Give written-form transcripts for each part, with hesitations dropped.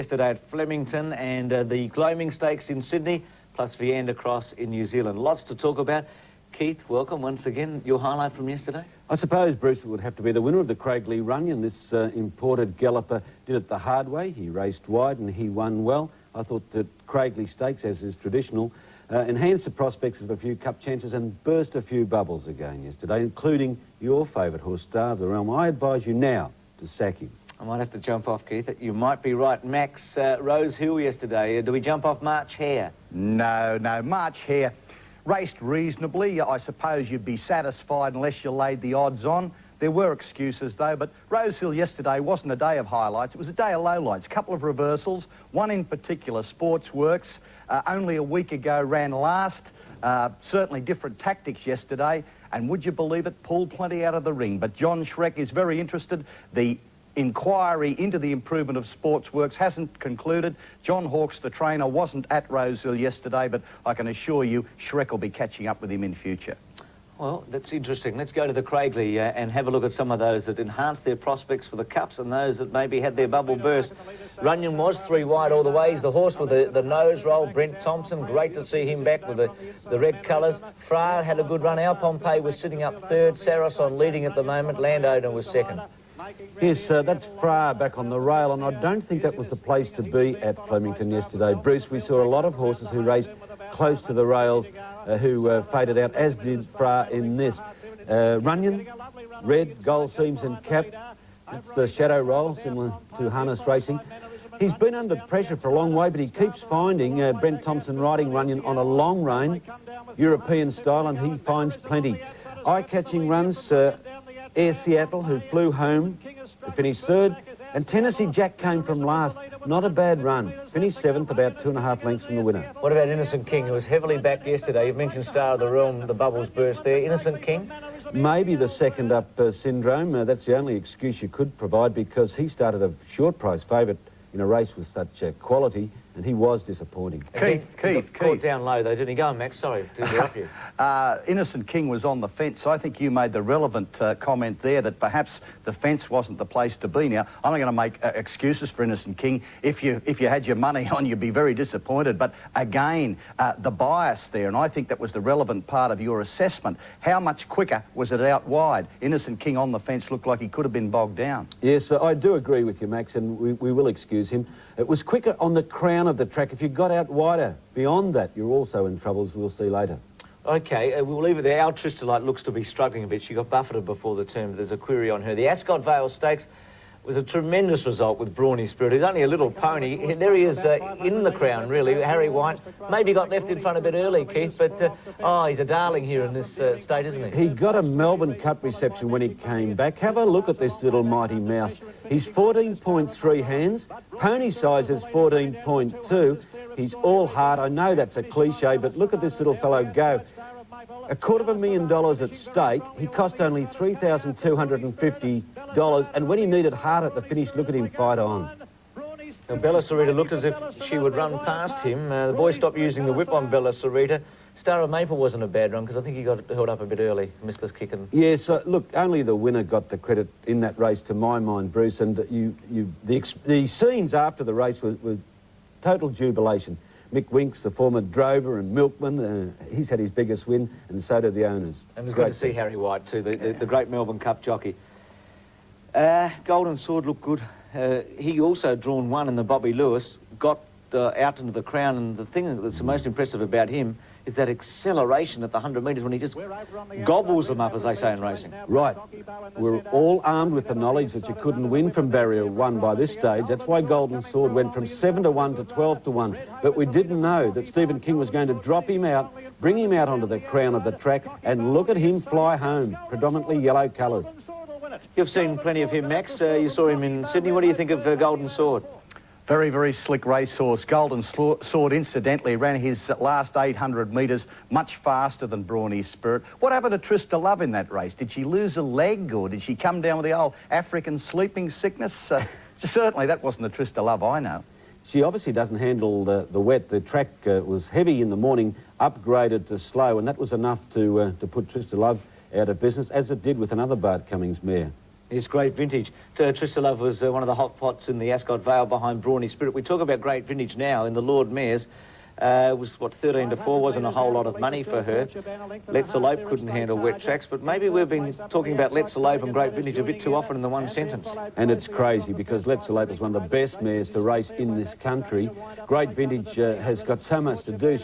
Yesterday at Flemington and the Gloaming Stakes in Sydney, plus Viander Cross in New Zealand. Lots to talk about. Keith, welcome once again. Your highlight from yesterday? I suppose, Bruce, would have to be the winner of the Craiglee Runyon. This imported galloper did it the hard way. He raced wide and he won well. I thought that Craiglee Stakes, as is traditional, enhanced the prospects of a few cup chances and burst a few bubbles again yesterday, including your favourite horse, Star of the Realm. I advise you now to sack him. I might have to jump off, Keith. You might be right. Max, Rose Hill yesterday. Do we jump off March Hare? No, March Hare raced reasonably. I suppose you'd be satisfied unless you laid the odds on. There were excuses, though, but Rose Hill yesterday wasn't a day of highlights. It was a day of lowlights. A couple of reversals. One in particular, Sportsworks, only a week ago ran last. Certainly different tactics yesterday. And would you believe it, pulled plenty out of the ring. But John Schreck is very interested. The inquiry into the improvement of Sportsworks hasn't concluded. John Hawkes, the trainer, wasn't at Rose Hill yesterday, but I can assure you Schreck will be catching up with him in future. Well, that's interesting. Let's go to the Craiglee and have a look at some of those that enhanced their prospects for the Cups and those that maybe had their bubble burst. Runyon was 3 wide all the way. He's the horse with the nose roll. Brent Thompson, great to see him back with the red colours. Fra had a good run. Our Pompey was sitting up third. Saracen leading at the moment. Landowner was second. Yes, that's Fra back on the rail, and I don't think that was the place to be at Flemington yesterday. Bruce, we saw a lot of horses who raced close to the rails who faded out, as did Fra in this. Runyon, red, gold seams and cap. It's the shadow roll, similar to harness racing. He's been under pressure for a long way, but he keeps finding Brent Thompson riding Runyon on a long rein, European style, and he finds plenty. Eye-catching runs, Air Seattle, who flew home to finish third, and Tennessee Jack came from last. Not a bad run. Finished 7th, about 2.5 lengths from the winner. What about Innocent King, who was heavily backed yesterday? You've mentioned Star of the Realm, the bubbles burst there. Innocent King? Maybe the second up syndrome. That's the only excuse you could provide, because he started a short price favourite in a race with such quality, and he was disappointing. Keith. Caught down low, though, didn't he? Go on, Max. Sorry to interrupt you. Innocent King was on the fence. I think you made the relevant comment there that perhaps the fence wasn't the place to be. Now, I'm not going to make excuses for Innocent King. If you had your money on, you'd be very disappointed. But again, the bias there, and I think that was the relevant part of your assessment. How much quicker was it out wide? Innocent King on the fence looked like he could have been bogged down. Yes, I do agree with you, Max, and we will excuse him. It was quicker on the crown of the track. If you got out wider beyond that, you're also in trouble, as we'll see later. OK, we'll leave it there. Our Tristolite looks to be struggling a bit. She got buffeted before the turn, but there's a query on her. The Ascot Vale Stakes was a tremendous result with Brawny Spirit. He's only a little pony. There he is in the crown, really. Harry White maybe got left in front a bit early, Keith, but oh, he's a darling here in this state, isn't he? He got a Melbourne Cup reception when he came back. Have a look at this little mighty mouse. He's 14.3 hands. Pony size is 14.2. He's all heart. I know that's a cliche, but look at this little fellow go. $250,000 at stake. He cost only $3,250, and when he needed heart at the finish, look at him fight on. Now, Bella Sarita looked as if she would run past him. The boy stopped using the whip on Bella Sarita. Star of Maple wasn't a bad run, because I think he got held up a bit early, missed this kick. Yes, look, only the winner got the credit in that race, to my mind, Bruce, and the scenes after the race was total jubilation. Mick Winks, the former drover and milkman, he's had his biggest win, and so did the owners. And it was good to see Harry White too, the great Melbourne Cup jockey. Golden Sword looked good. He also drawn one in the Bobby Lewis, got out into the crown, and the thing that's the most impressive about him is that acceleration at the 100 metres when he just gobbles them up, as they say in racing. Right. We're all armed with the knowledge that you couldn't win from barrier 1 by this stage. That's why Golden Sword went from 7-1 to 12-1. But we didn't know that Stephen King was going to drop him out, bring him out onto the crown of the track, and look at him fly home, predominantly yellow colours. You've seen plenty of him, Max. You saw him in Sydney. What do you think of Golden Sword? Very, very slick racehorse. Golden Sword, incidentally, ran his last 800 metres much faster than Brawny Spirit. What happened to Trista Love in that race? Did she lose a leg, or did she come down with the old African sleeping sickness? Certainly that wasn't the Trista Love I know. She obviously doesn't handle the wet. The track was heavy in the morning, upgraded to slow, and that was enough to put Trista Love out of business, as it did with another Bart Cummings mare. It's great vintage. Tristalove was one of the hot pots in the Ascot Vale behind Brawny Spirit. We talk about great vintage now in the Lord Mayor's. It was, what, 13 to 4, wasn't a whole lot of money for her. Let's Elope couldn't handle wet tracks, but maybe we've been talking about Let's Elope and great vintage a bit too often in the one sentence. And it's crazy because Let's Elope is one of the best mares to race in this country. Great vintage has got so much to do.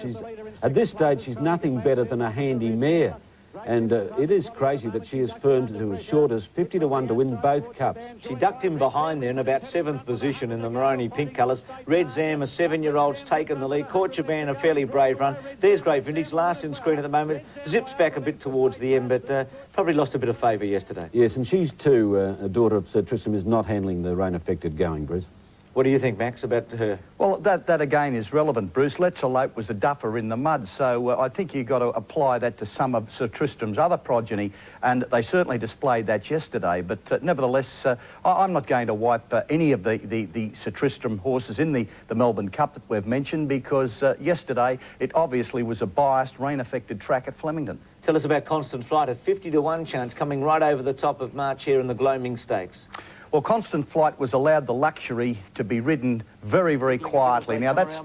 At this stage, she's nothing better than a handy mare. And it is crazy that she is firmed to as short as 50 to 1 to win both cups. She ducked him behind there in about 7th position in the Maroney pink colours. Red Zam, a 7-year-old's taken the lead. Corchaban, a fairly brave run. There's great vintage, last in screen at the moment. Zips back a bit towards the end, but probably lost a bit of favour yesterday. Yes, and she's too, a daughter of Sir Tristram, is not handling the rain-affected going, Bruce. What do you think, Max, about her? Well, that again is relevant, Bruce. Let's Elope was a duffer in the mud, so I think you've got to apply that to some of Sir Tristram's other progeny, and they certainly displayed that yesterday. But nevertheless, I'm not going to wipe any of the Sir Tristram horses in the Melbourne Cup that we've mentioned, because yesterday it obviously was a biased, rain-affected track at Flemington. Tell us about Constant Flight, a 50 to 1 chance coming right over the top of March here in the Gloaming Stakes. Well, Constant Flight was allowed the luxury to be ridden very, very quietly. Now, that's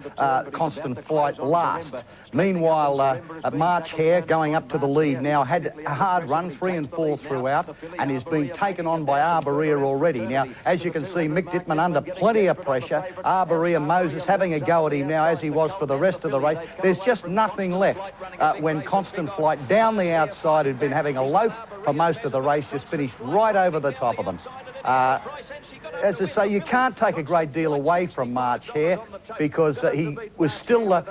Constant Flight last. Meanwhile, March Hare, going up to the lead now, had a hard run, 3 and 4 throughout, and is being taken on by Arborea already. Now, as you can see, Mick Dittman under plenty of pressure. Arborea Moses having a go at him now, as he was for the rest of the race. There's just nothing left when Constant Flight, down the outside, who'd been having a loaf for most of the race, just finished right over the top of them. As I say, you can't take a great deal away from March Hare because he was still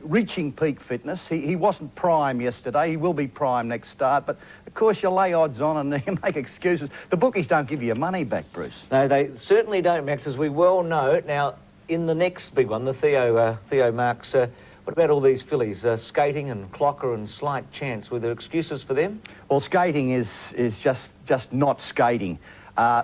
reaching peak fitness. He wasn't prime yesterday. He will be prime next start. But, of course, you lay odds on and you make excuses. The bookies don't give you your money back, Bruce. No, they certainly don't, Max, as we well know. Now, in the next big one, the Theo Marks, what about all these fillies, Skating and Clocker and Slight Chance? Were there excuses for them? Well, Skating is just not skating.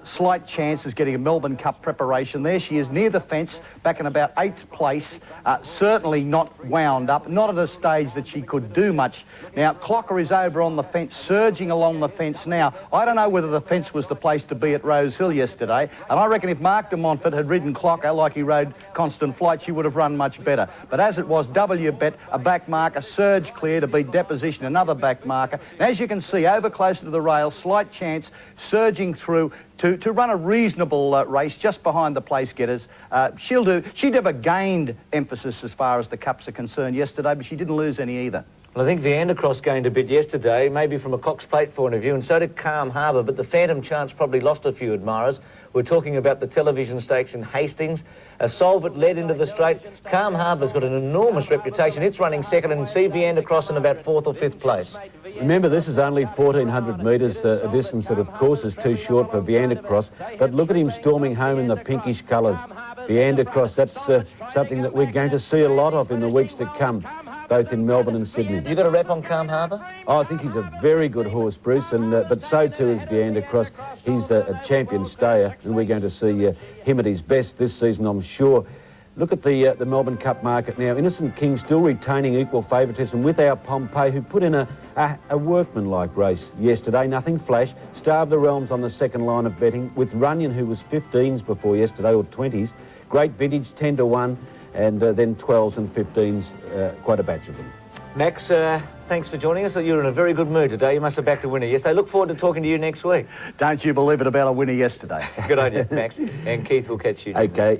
Slight Chance is getting a Melbourne Cup preparation. There she is near the fence, back in about 8th place. Certainly not wound up, not at a stage that she could do much. Now, Clocker is over on the fence, surging along the fence now. I don't know whether the fence was the place to be at Rose Hill yesterday, and I reckon if Mark de Montfort had ridden Clocker like he rode Constant Flight, she would have run much better. But as it was, W-Bet, a back marker, surge clear to beat Deposition, another back marker. And as you can see, over closer to the rail, Slight Chance surging through to run a reasonable race just behind the place getters. She never gained emphasis as far as the cups are concerned yesterday, but she didn't lose any either. Well, I think Viandercross gained a bit yesterday, maybe from a Cox Plate point of view, and so did Calm Harbour, but the Phantom Chance probably lost a few admirers. We're talking about the television stakes in Hastings. Solvent led into the straight. Calm Harbour's got an enormous reputation. It's running second, and see Viandercross in about 4th or 5th place. Remember, this is only 1,400 metres, a distance that, of course, is too short for Viandercross. But look at him storming home in the pinkish colours. Viandercross, that's something that we're going to see a lot of in the weeks to come, both in Melbourne and Sydney. You got a rep on Calm Harbour? Oh, I think he's a very good horse, Bruce, and but so too is Viandercross. He's a champion stayer, and we're going to see him at his best this season, I'm sure. Look at the Melbourne Cup market now. Innocent King still retaining equal favouritism with our Pompey, who put in a workmanlike race yesterday. Nothing flash. Starved the Realms on the second line of betting with Runyon, who was 15s before yesterday, or 20s. Great vintage, 10 to 1, and then 12s and 15s, quite a batch of them. Max, thanks for joining us. You're in a very good mood today. You must have backed a winner yesterday. Look forward to talking to you next week. Don't you believe it about a winner yesterday. Good on you, Max. And Keith will catch you. Okay.